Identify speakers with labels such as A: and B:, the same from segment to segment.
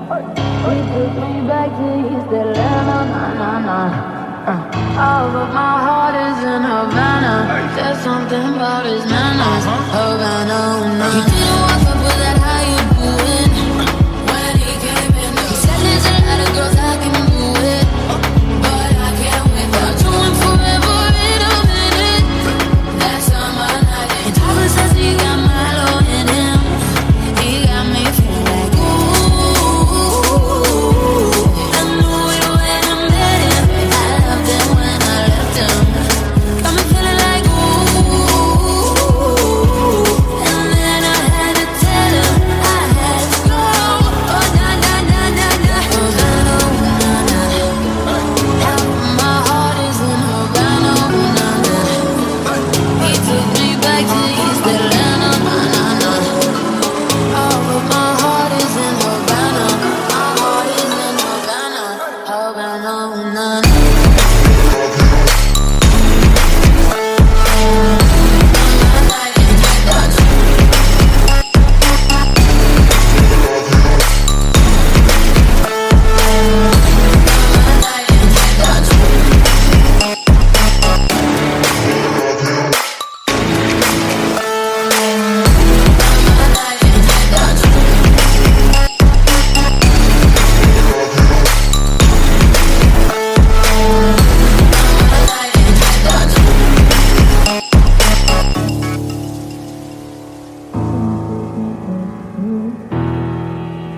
A: He took me back to East Atlanta, oh, but my heart is in Havana. There's something about his manners, Havana. He didn't walk up with that how you doing when he came in. He said there's a lot of girls I can do it, but I can't wait. I'll do him forever in a minute. That's on my night. And Tyler says he got Milo in him. He got me feeling like ooh. I knew it when I met him. I loved him when I left him. Got me feeling like ooh. And then I had to tell him I had to go. Oh na na na na na. Havana, oh na na. Half of my heart is in Havana, oh na na. He took me back to East Atlanta, na na na. Oh, but my heart is in Havana. My heart is in Havana, Havana, oh na na.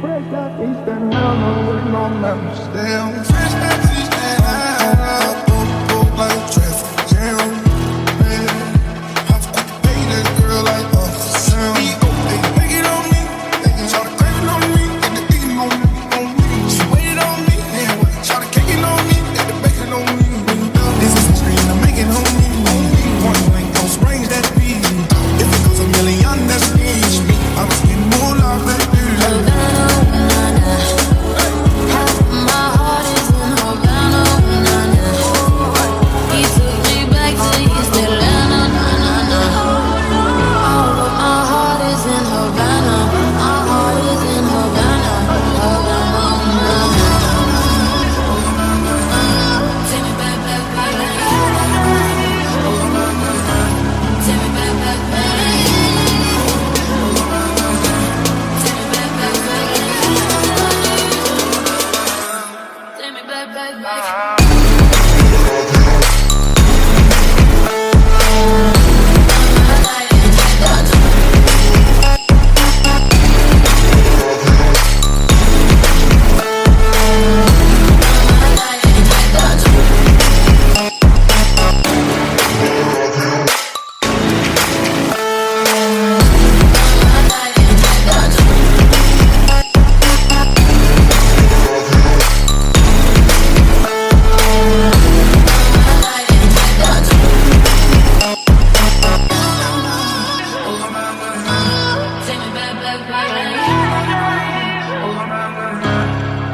B: Fresh out East Atlanta with no members. Damn, fresh out East Atlanta, like traffic jam. Man, I'm supposed to pay that girl like Sam. They make it on me, they can try to crack it on me, get the beating on me. She waited on me, then what? Try to cake it on me, get the bacon on me. This is the screen I'm making on me. Point blank, don't range that beat. If it goes a million, that's me. I was getting more love that dude.
A: Havana, oh na na. Half of my heart is in Havana, oh na na. He took me back to East Atlanta, na na na. Oh, but my heart is in Havana. My heart is in Havana, Havana, oh na na. Take me back, back, back. Take me back, back, back. Take me back, back, back. Take me back, back, back. Take me back, back, back.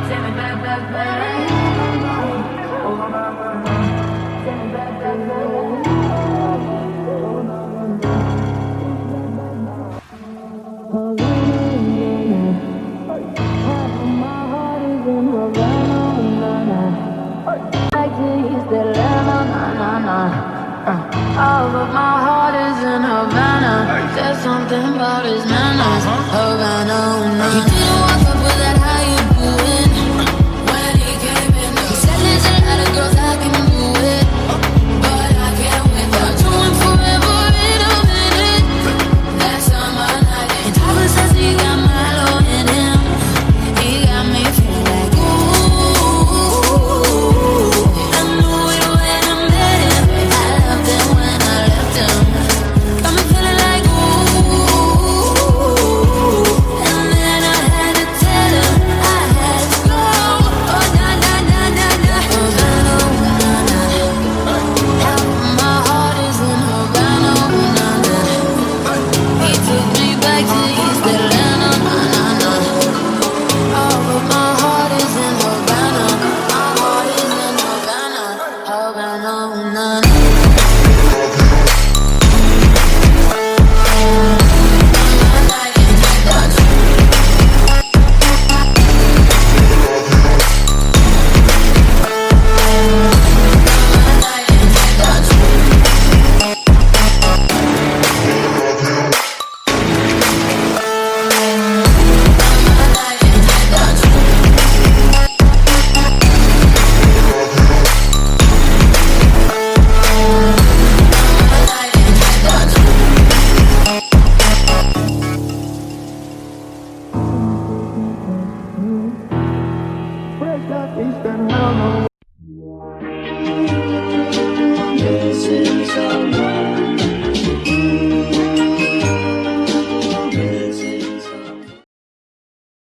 A: Take me back, back, back. Take me back, back, Half of my heart is in Havana, na na. Back to East Atlanta, na na na. Oh, but my heart is in Havana. There's something about his manners, Havana, oh na. He didn't walk up with